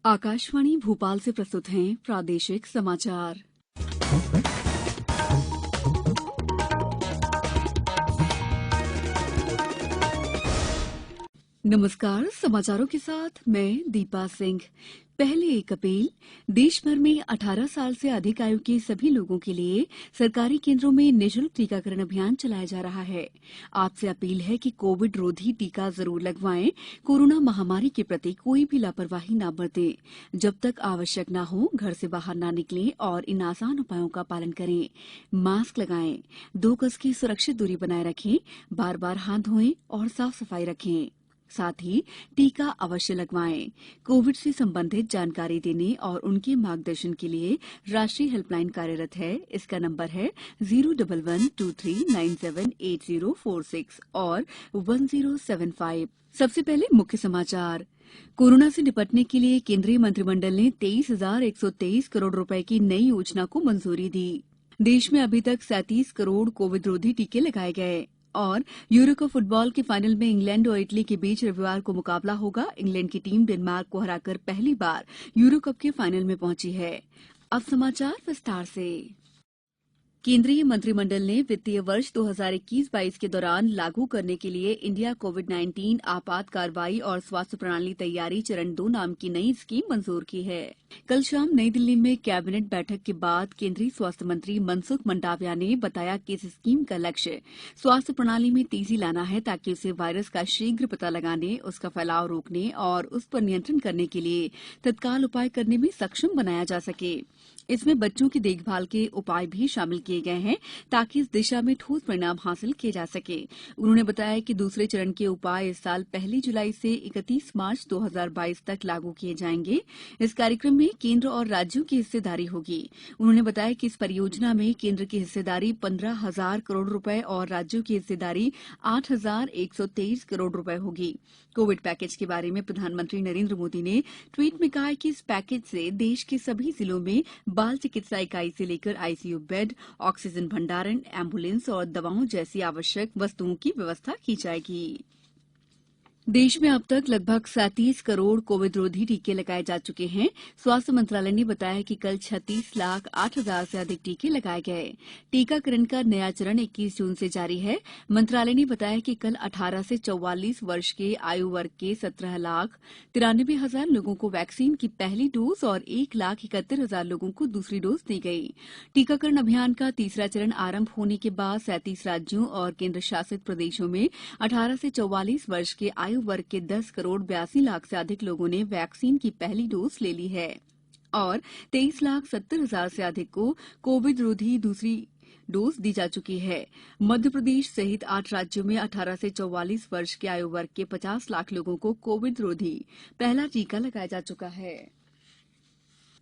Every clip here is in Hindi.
आकाशवाणी भोपाल से प्रस्तुत हैं प्रादेशिक समाचार। नमस्कार, समाचारों के साथ मैं दीपा सिंह। पहले 1 अप्रैल देश भर में 18 साल से अधिक आयु के सभी लोगों के लिए सरकारी केंद्रों में निःशुल्क टीकाकरण अभियान चलाया जा रहा है। आपसे अपील है कि कोविड रोधी टीका जरूर लगवाएं। कोरोना महामारी के प्रति कोई भी लापरवाही न बरतें। जब तक आवश्यक न हो घर से बाहर न निकलें और इन आसान उपायों का पालन करें। मास्क लगाएं, 2 गज की सुरक्षित दूरी बनाए रखें, बार-बार हाथ धोएं और साफ सफाई रखें। साथ ही टीका अवश्य लगवाएं। कोविड से संबंधित जानकारी देने और उनके मार्गदर्शन के लिए राष्ट्रीय हेल्पलाइन कार्यरत है। इसका नंबर है 01123978046 और 1075। सबसे पहले मुख्य समाचार। कोरोना से निपटने के लिए केंद्रीय मंत्रिमंडल ने 23,123 करोड़ रुपए की नई योजना को मंजूरी दी। देश में अभी तक 37 करोड़ कोविड रोधी टीके लगाए गए। और यूरो कप फुटबॉल के फाइनल में इंग्लैंड और इटली के बीच रविवार को मुकाबला होगा। इंग्लैंड की टीम डेनमार्क को हराकर पहली बार यूरो कप के फाइनल में पहुंची है। अब समाचार विस्तार से। केंद्रीय मंत्रिमंडल ने वित्तीय वर्ष 2021-22 के दौरान लागू करने के लिए इंडिया कोविड-19 आपात कार्रवाई और स्वास्थ्य प्रणाली तैयारी चरण 2 नाम की नई स्कीम मंजूर की है। कल शाम नई दिल्ली में कैबिनेट बैठक के बाद केंद्रीय स्वास्थ्य मंत्री मनसुख मंडाविया ने बताया कि इस स्कीम का लक्ष्य स्वास्थ्य प्रणाली में तेजी लाना है ताकि उसे वायरस का शीघ्र पता लगाने, उसका फैलाव रोकने और उस पर नियंत्रण करने के लिए तत्काल उपाय करने में सक्षम बनाया जा सके। इसमें बच्चों की देखभाल के उपाय भी शामिल किए गए हैं ताकि इस दिशा में ठोस परिणाम हासिल किए जा सके। उन्होंने बताया कि दूसरे चरण के उपाय इस साल 1 जुलाई से 31 मार्च 2022 तक लागू किए जाएंगे। इस कार्यक्रम में केंद्र और राज्यों की हिस्सेदारी होगी। उन्होंने बताया कि इस परियोजना में केंद्र की हिस्सेदारी 15,000 करोड़ रुपए और राज्यों की हिस्सेदारी 8,123 करोड़ रुपए होगी। कोविड पैकेज के बारे में प्रधानमंत्री नरेंद्र मोदी ने ट्वीट में कहा है कि इस पैकेज से देश के सभी जिलों में बाल चिकित्सा इकाई से लेकर आईसीयू बेड, ऑक्सीजन भंडारण, एम्बुलेंस और दवाओं जैसी आवश्यक वस्तुओं की व्यवस्था की जाएगी। देश में अब तक लगभग 37 करोड़ कोविड रोधी टीके लगाए जा चुके हैं। स्वास्थ्य मंत्रालय ने बताया कि कल 36,08,000 से अधिक टीके लगाए गए। टीकाकरण का नया चरण 21 जून से जारी है। मंत्रालय ने बताया कि कल 18 से 44 वर्ष के आयु वर्ग के 17,93,000 लोगों को वैक्सीन की पहली डोज और 1,71,000 लोगों को दूसरी डोज दी गई। टीकाकरण अभियान का तीसरा चरण आरंभ होने के बाद 37 राज्यों और केंद्र शासित प्रदेशों में 18 से 44 वर्ष के आयु वर्ग के 10 करोड़ 82 लाख से अधिक लोगों ने वैक्सीन की पहली डोज ले ली है और 23,70,000 से अधिक को कोविड रोधी दूसरी डोज दी जा चुकी है। मध्य प्रदेश सहित 8 राज्यों में 18 से 44 वर्ष के आयु वर्ग के 50 लाख लोगों को कोविड रोधी पहला टीका लगाया जा चुका है।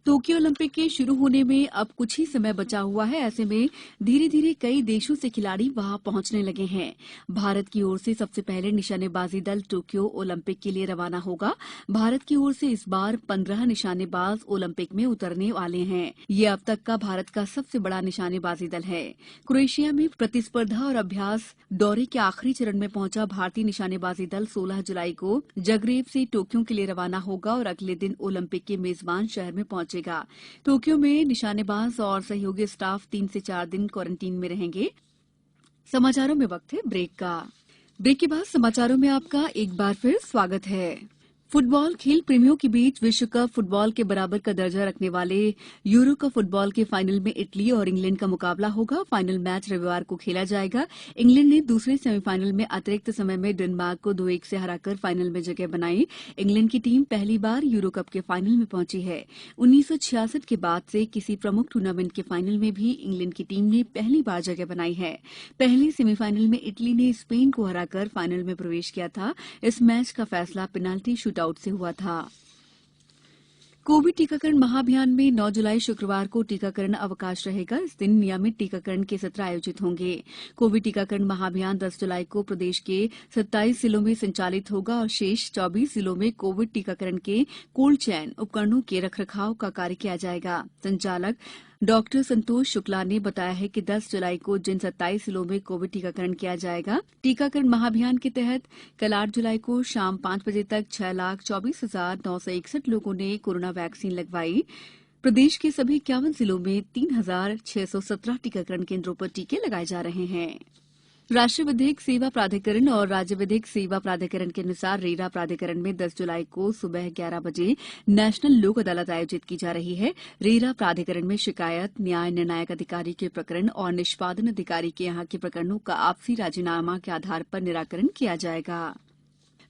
टोक्यो ओलंपिक के शुरू होने में अब कुछ ही समय बचा हुआ है। ऐसे में धीरे धीरे कई देशों से खिलाड़ी वहां पहुंचने लगे हैं। भारत की ओर से सबसे पहले निशानेबाजी दल टोक्यो ओलंपिक के लिए रवाना होगा। भारत की ओर से इस बार 15 निशानेबाज ओलंपिक में उतरने वाले हैं। ये अब तक का भारत का सबसे बड़ा निशानेबाजी दल है। क्रोएशिया में प्रतिस्पर्धा और अभ्यास दौरे के आखिरी चरण में पहुंचा भारतीय निशानेबाजी दल 16 जुलाई को जगरेब से टोक्यो के लिए रवाना होगा और अगले दिन ओलंपिक के मेजबान शहर में पहुंचेगा। टोक्यो में निशानेबाज और सहयोगी स्टाफ 3 से 4 दिन क्वारंटीन में रहेंगे। समाचारों में वक्त है ब्रेक का। ब्रेक के बाद समाचारों में आपका एक बार फिर स्वागत है। फुटबॉल खेल प्रेमियों के बीच विश्व कप फुटबॉल के बराबर का दर्जा रखने वाले यूरो कप फुटबॉल के फाइनल में इटली और इंग्लैंड का मुकाबला होगा। फाइनल मैच रविवार को खेला जाएगा। इंग्लैंड ने दूसरे सेमीफाइनल में अतिरिक्त समय में डेनमार्क को 2-1 से हराकर फाइनल में जगह बनाई। इंग्लैंड की टीम पहली बार यूरो कप के फाइनल में पहुंची है। 1966 के बाद से किसी प्रमुख टूर्नामेंट के फाइनल में भी इंग्लैंड की टीम ने पहली बार जगह बनाई है। पहले सेमीफाइनल में इटली ने स्पेन को हराकर फाइनल में प्रवेश किया था। इस मैच का फैसला पेनाल्टी शूटआउट से हुआ था। कोविड टीकाकरण महाअभियान में 9 जुलाई शुक्रवार को टीकाकरण अवकाश रहेगा। इस दिन नियमित टीकाकरण के सत्र आयोजित होंगे। कोविड टीकाकरण महाअभियान 10 जुलाई को प्रदेश के 27 जिलों में संचालित होगा और शेष 24 जिलों में कोविड टीकाकरण के कोल्ड चेन उपकरणों के रखरखाव का कार्य किया जाएगा। संचालक डॉक्टर संतोष शुक्ला ने बताया है कि 10 जुलाई को जिन 27 जिलों में कोविड टीकाकरण किया जाएगा, टीकाकरण महाअभियान के तहत कल 8 जुलाई को शाम 5 बजे तक 6,24,961 लोगों ने कोरोना वैक्सीन लगवाई। प्रदेश के सभी 51 जिलों में 3,617 टीकाकरण केंद्रों पर टीके लगाए जा रहे हैं। राष्ट्रीय विधिक सेवा प्राधिकरण और राज्य विधिक सेवा प्राधिकरण के अनुसार रेरा प्राधिकरण में 10 जुलाई को सुबह 11 बजे नेशनल लोक अदालत आयोजित की जा रही है। रेरा प्राधिकरण में शिकायत, न्याय निर्णायक अधिकारी के प्रकरण और निष्पादन अधिकारी के यहां के प्रकरणों का आपसी राजीनामा के आधार पर निराकरण किया जाएगा।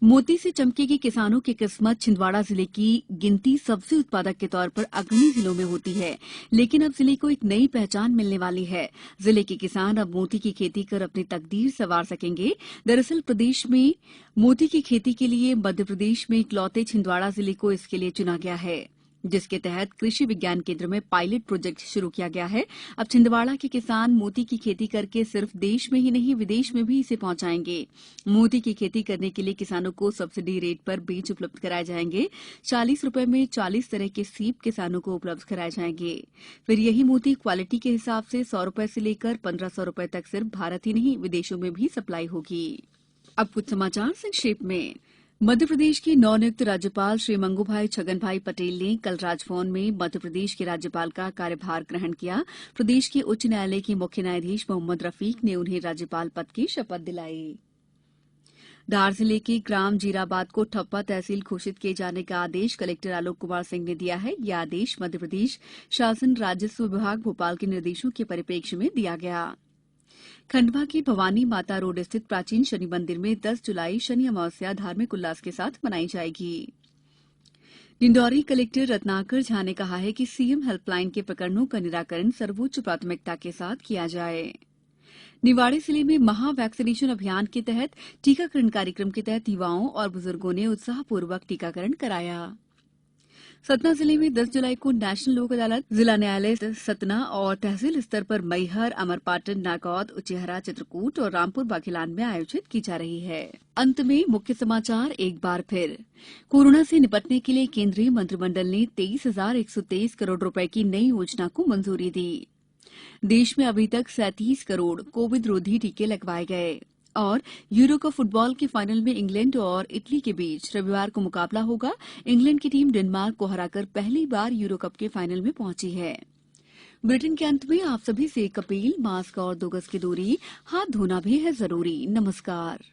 मोती से चमकेगी किसानों की किस्मत। छिंदवाड़ा जिले की गिनती सब्जी उत्पादक के तौर पर अग्रणी जिलों में होती है, लेकिन अब जिले को एक नई पहचान मिलने वाली है। जिले के किसान अब मोती की खेती कर अपनी तकदीर संवार सकेंगे। दरअसल प्रदेश में मोती की खेती के लिए मध्य प्रदेश में इकलौते छिंदवाड़ा जिले को इसके लिए चुना गया है, जिसके तहत कृषि विज्ञान केंद्र में पायलट प्रोजेक्ट शुरू किया गया है। अब छिंदवाड़ा के किसान मोती की खेती करके सिर्फ देश में ही नहीं विदेश में भी इसे पहुंचाएंगे। मोती की खेती करने के लिए किसानों को सब्सिडी रेट पर बीज उपलब्ध कराए जाएंगे। 40 रुपए में 40 तरह के सीप किसानों को उपलब्ध कराए जाएंगे। फिर यही मोती क्वालिटी के हिसाब से 100 रुपए से लेकर 1500 रुपए तक सिर्फ भारत ही नहीं विदेशों में भी सप्लाई होगी। अब कुछ समाचार संक्षेप में। मध्य प्रदेश के नवनियुक्त राज्यपाल श्री मंगूभाई छगनभाई पटेल ने कल राजभवन में मध्य प्रदेश के राज्यपाल का कार्यभार ग्रहण किया। प्रदेश के उच्च न्यायालय के मुख्य न्यायाधीश मोहम्मद रफीक ने उन्हें राज्यपाल पद की शपथ दिलाई। धार जिले के ग्राम जीराबाद को ठप्पा तहसील घोषित किए जाने का आदेश कलेक्टर आलोक कुमार सिंह ने दिया है। यह आदेश मध्य प्रदेश शासन राजस्व विभाग भोपाल के निर्देशों के परिप्रेक्ष्य में दिया गया। खंडवा के भवानी माता रोड स्थित प्राचीन शनि मंदिर में 10 जुलाई शनि अमावस्या धार्मिक उल्लास के साथ मनाई जाएगी। डिंडौरी कलेक्टर रत्नाकर झा ने कहा है कि सीएम हेल्पलाइन के प्रकरणों का निराकरण सर्वोच्च प्राथमिकता के साथ किया जाए। निवाड़ी जिले में महा वैक्सीनेशन अभियान के तहत टीकाकरण कार्यक्रम के तहत युवाओं और बुजुर्गों ने उत्साहपूर्वक टीकाकरण कराया। सतना जिले में 10 जुलाई को नेशनल लोक अदालत जिला न्यायालय सतना और तहसील स्तर पर मैहर, अमरपाटन, नागौद, उचेहरा, चित्रकूट और रामपुर बाघेलान में आयोजित की जा रही है। अंत में मुख्य समाचार एक बार फिर। कोरोना से निपटने के लिए केंद्रीय मंत्रिमंडल ने 23,123 करोड़ रुपए की नई योजना को मंजूरी दी। देश में अभी तक 37 करोड़ कोविड रोधी टीके लगवाए गए। और यूरो कप फुटबॉल के फाइनल में इंग्लैंड और इटली के बीच रविवार को मुकाबला होगा। इंग्लैंड की टीम डेनमार्क को हराकर पहली बार यूरो कप के फाइनल में पहुंची है। बुलेटिन के अंत में आप सभी से एक अपील, मास्क और 2 गज की दूरी, हाथ धोना भी है जरूरी। नमस्कार।